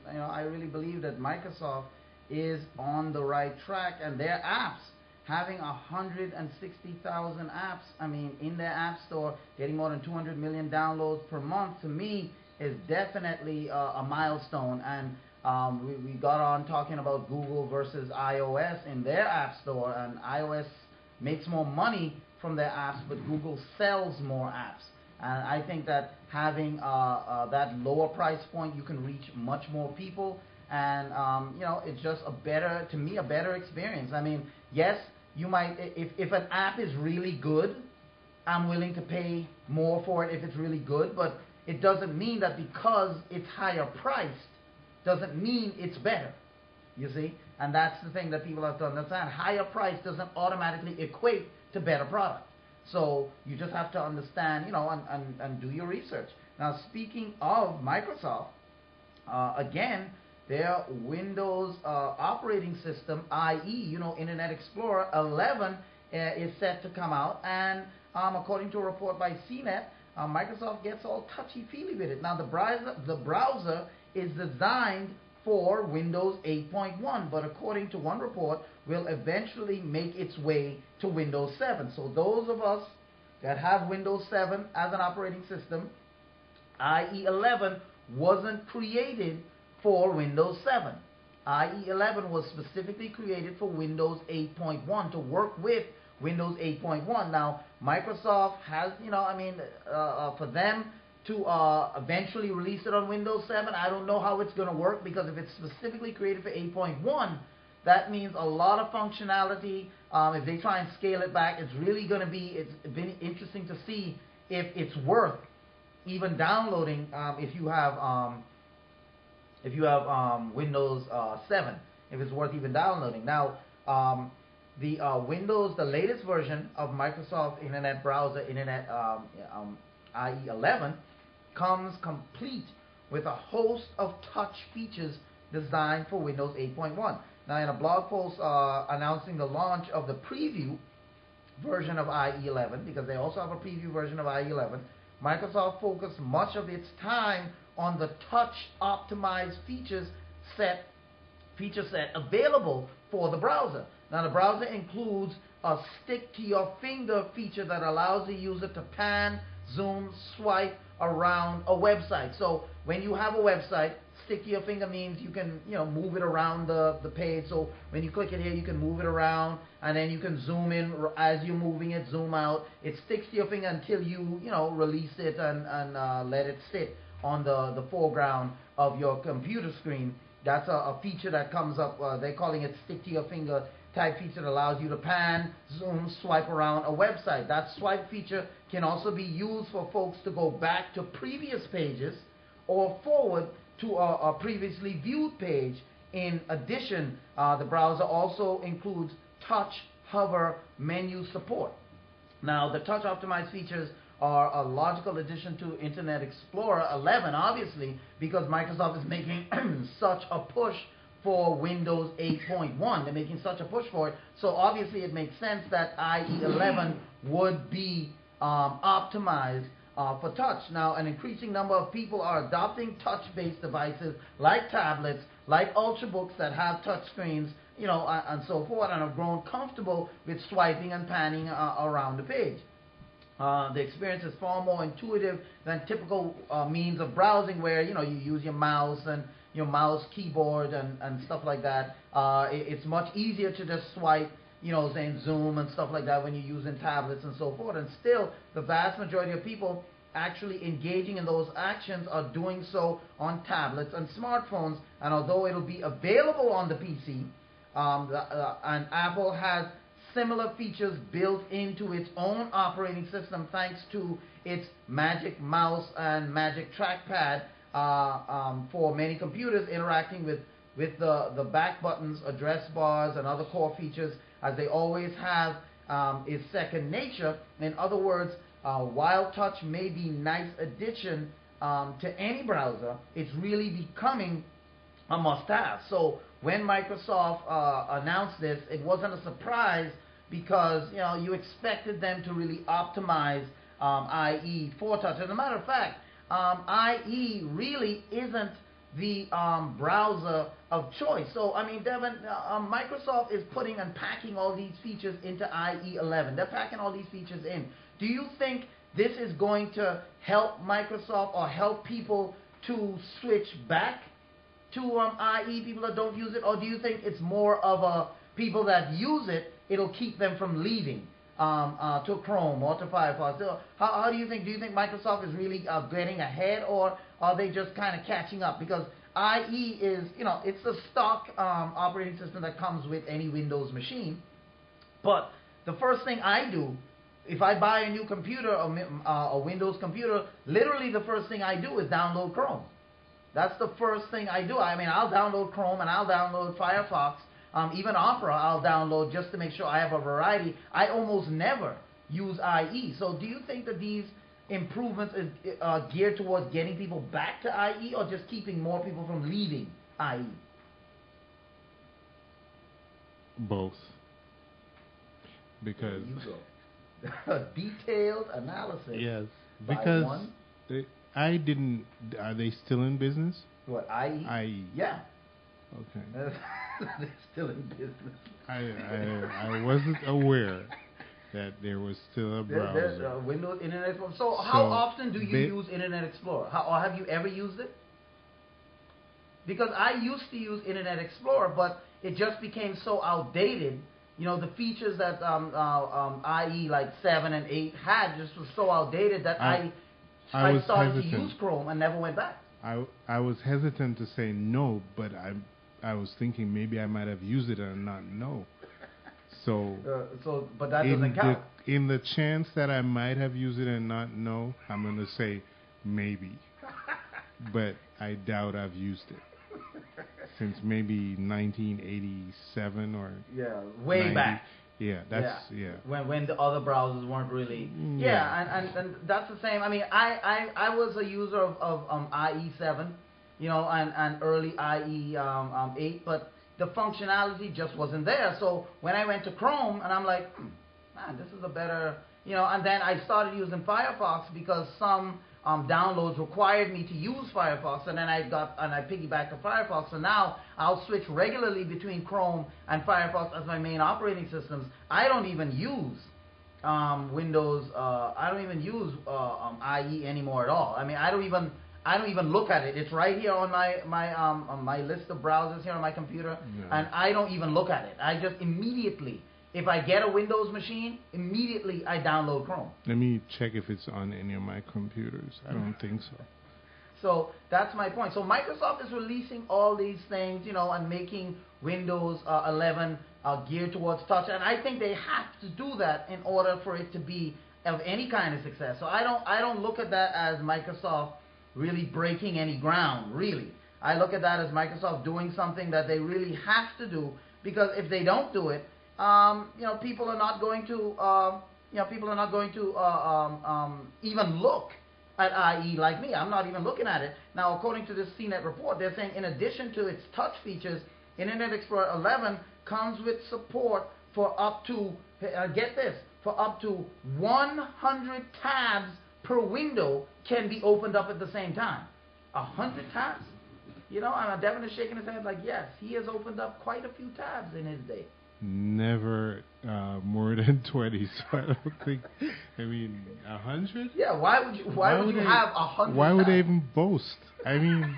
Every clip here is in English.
and I really believe that Microsoft is on the right track, and their apps, having 160,000 apps, I mean, in their app store, getting more than 200 million downloads per month, to me is definitely a milestone. And we got on talking about Google versus iOS in their app store, and iOS makes more money from their apps, but Google sells more apps. And I think that having that lower price point, you can reach much more people, and it's just a better, to me, a better experience. I mean, yes, you might, if an app is really good, I'm willing to pay more for it if it's really good, but it doesn't mean that because it's higher priced, doesn't mean it's better. You see? And that's the thing that people have to understand. Higher price doesn't automatically equate to better product. So you just have to understand, and do your research. Now, speaking of Microsoft, again, their Windows operating system, i.e., Internet Explorer 11, is set to come out. And according to a report by CNET, Microsoft gets all touchy-feely with it. Now, the browser is designed for Windows 8.1, but according to one report, will eventually make its way to Windows 7. So those of us that have Windows 7 as an operating system, IE 11 wasn't created for Windows 7. IE 11 was specifically created for Windows 8.1 to work with Windows 8.1. Now, Microsoft has, for them to eventually release it on Windows 7, I don't know how it's going to work, because if it's specifically created for 8.1, that means a lot of functionality. If they try and scale it back, it's really going to be, it's been interesting to see if it's worth even downloading if you have Windows 7, if it's worth even downloading. Now, the Windows, the latest version of Microsoft Internet Browser, IE 11, comes complete with a host of touch features designed for Windows 8.1. Now, in a blog post announcing the launch of the preview version of IE 11, because they also have a preview version of IE 11, Microsoft focused much of its time on the touch-optimized feature set available for the browser. Now, the browser includes a stick-to-your-finger feature that allows the user to pan, zoom, swipe around a website. So when you have a website, stick to your finger means you can move it around the page. So when you click it here, you can move it around, and then you can zoom in as you're moving it, zoom out. It sticks to your finger until you release it and let it sit on the foreground of your computer screen. That's a feature that comes up. They're calling it stick to your finger type feature that allows you to pan, zoom, swipe around a website. That swipe feature can also be used for folks to go back to previous pages or forward to a previously viewed page. In addition, the browser also includes touch, hover, menu support. Now, the touch optimized features are a logical addition to Internet Explorer 11, obviously, because Microsoft is making such a push for Windows 8.1. They're making such a push for it. So obviously it makes sense that IE 11 would be optimized for touch. Now, an increasing number of people are adopting touch-based devices like tablets, like Ultrabooks that have touch screens, and so forth, and have grown comfortable with swiping and panning around the page. The experience is far more intuitive than typical means of browsing, where you use your mouse and your mouse keyboard and stuff like that. It's much easier to just swipe, saying zoom and stuff like that when you're using tablets and so forth. And still, the vast majority of people actually engaging in those actions are doing so on tablets and smartphones. And although it'll be available on the PC, and Apple has similar features built into its own operating system thanks to its Magic Mouse and Magic Trackpad, for many computers interacting with the back buttons, address bars, and other core features, as they always have, is second nature. In other words, while touch may be a nice addition to any browser, it's really becoming a must-have. So when Microsoft announced this, it wasn't a surprise, because you expected them to really optimize IE for touch. As a matter of fact, IE really isn't the browser of choice. So, I mean, Devin, Microsoft is putting and packing all these features into IE 11. They're packing all these features in. Do you think this is going to help Microsoft or help people to switch back to IE, people that don't use it? Or do you think it's more of a people that use it, it'll keep them from leaving to Chrome or to Firefox? So how do you think? Do you think Microsoft is really getting ahead, or are they just kind of catching up? Because IE is, it's a stock operating system that comes with any Windows machine. But the first thing I do, if I buy a new computer, a Windows computer, literally the first thing I do is download Chrome. That's the first thing I do. I mean, I'll download Chrome and I'll download Firefox. Even Opera I'll download just to make sure I have a variety. I almost never use IE. So do you think that these improvements is geared towards getting people back to IE, or just keeping more people from leaving IE? Both. Because... There you go. Detailed analysis. Yes. Because I didn't... Are they still in business? What, IE? IE. Yeah. Okay. They're still in business. I wasn't aware that there was still a browser. There's Windows Internet Explorer. So how often do you use Internet Explorer? Or have you ever used it? Because I used to use Internet Explorer, but it just became so outdated. The features that IE like 7 and 8 had just was so outdated that I started to use Chrome and never went back. I was hesitant to say no, but I was thinking maybe I might have used it and not know. So, but that doesn't count. In the chance that I might have used it and not know, I'm going to say maybe. But I doubt I've used it since maybe 1987 or way 90. back. Yeah, When the other browsers weren't really. And that's the same. I mean, I was a user of IE7, and early IE 8, but the functionality just wasn't there. So when I went to Chrome, and I'm like, man, this is a better, and then I started using Firefox because some downloads required me to use Firefox, and then I piggybacked to Firefox. So now I'll switch regularly between Chrome and Firefox as my main operating systems. I don't even use Windows. I don't even use IE anymore at all. I mean, I don't even look at it. It's right here on my list of browsers here on my computer, and I don't even look at it. I just immediately, if I get a Windows machine, immediately I download Chrome. Let me check if it's on any of my computers. I don't think so. So that's my point. So Microsoft is releasing all these things, and making Windows 11 geared towards touch, and I think they have to do that in order for it to be of any kind of success. So I don't look at that as Microsoft really breaking any ground, really. I look at that as Microsoft doing something that they really have to do, because if they don't do it, people are not going to, even look at IE like me. I'm not even looking at it. Now, according to this CNET report, they're saying in addition to its touch features, Internet Explorer 11 comes with support for up to, get this, for up to 100 tabs per window can be opened up at the same time. 100 tabs? And Devin is shaking his head like, yes, he has opened up quite a few tabs in his day. Never more than 20, so I don't think. I mean, 100? Yeah, why would you have 100? Why would they even boast? I mean,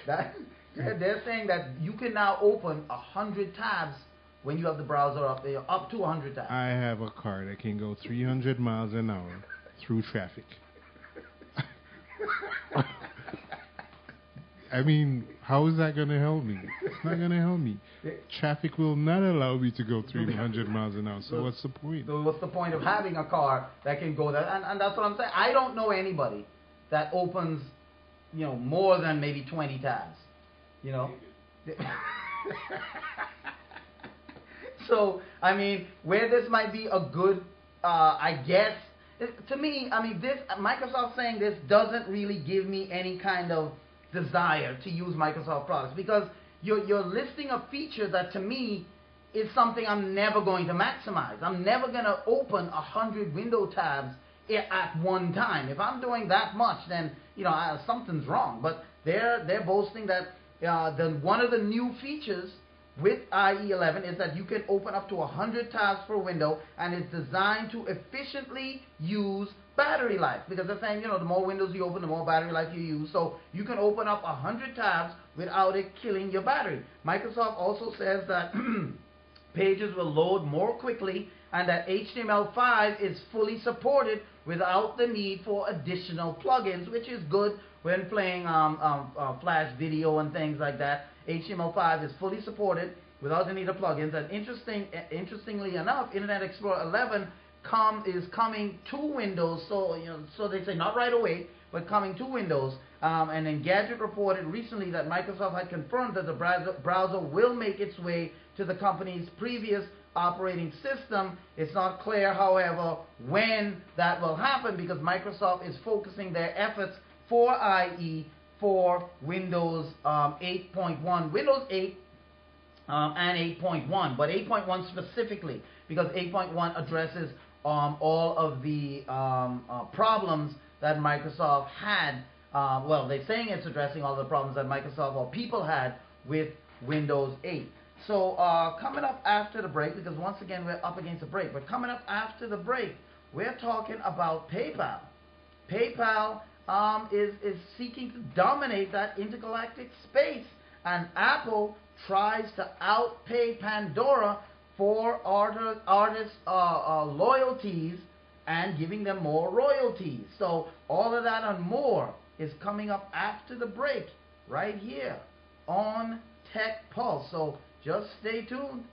they're saying that you can now open 100 tabs when you have the browser up there, up to 100 tabs. I have a car that can go 300 miles an hour through traffic. I mean, how is that going to help me? It's not going to help me. Traffic will not allow me to go 300 miles an hour, so what's the point? So what's the point of having a car that can go there? And that's what I'm saying. I don't know anybody that opens, more than maybe 20 tabs, So, I mean, where this might be a good, I guess, to me, I mean, Microsoft saying this doesn't really give me any kind of desire to use Microsoft products, because you're listing a feature that to me is something I'm never going to maximize. I'm never going to open 100 window tabs at one time. If I'm doing that much, then something's wrong. But they're boasting that one of the new features with IE 11 is that you can open up to 100 tabs per window, and it's designed to efficiently use battery life, because they're saying, the more windows you open, the more battery life you use. So you can open up 100 tabs without it killing your battery. Microsoft also says that pages will load more quickly, and that HTML5 is fully supported without the need for additional plugins, which is good when playing Flash video and things like that. HTML5 is fully supported without the need of plugins. And interestingly enough, Internet Explorer 11 is coming to Windows. So they say not right away, but coming to Windows. And Engadget reported recently that Microsoft had confirmed that the browser will make its way to the company's previous operating system. It's not clear, however, when that will happen, because Microsoft is focusing their efforts for IE for Windows 8.1, Windows 8 and 8.1, but 8.1 specifically, because 8.1 addresses all of the problems that Microsoft had. Well, they're saying it's addressing all the problems that Microsoft or people had with Windows 8. So coming up after the break, because once again we're up against the break, but coming up after the break, we're talking about PayPal. PayPal is seeking to dominate that intergalactic space, and Apple tries to outpay Pandora for artists' loyalties and giving them more royalties. So all of that and more is coming up after the break right here on Tech Pulse. So just stay tuned.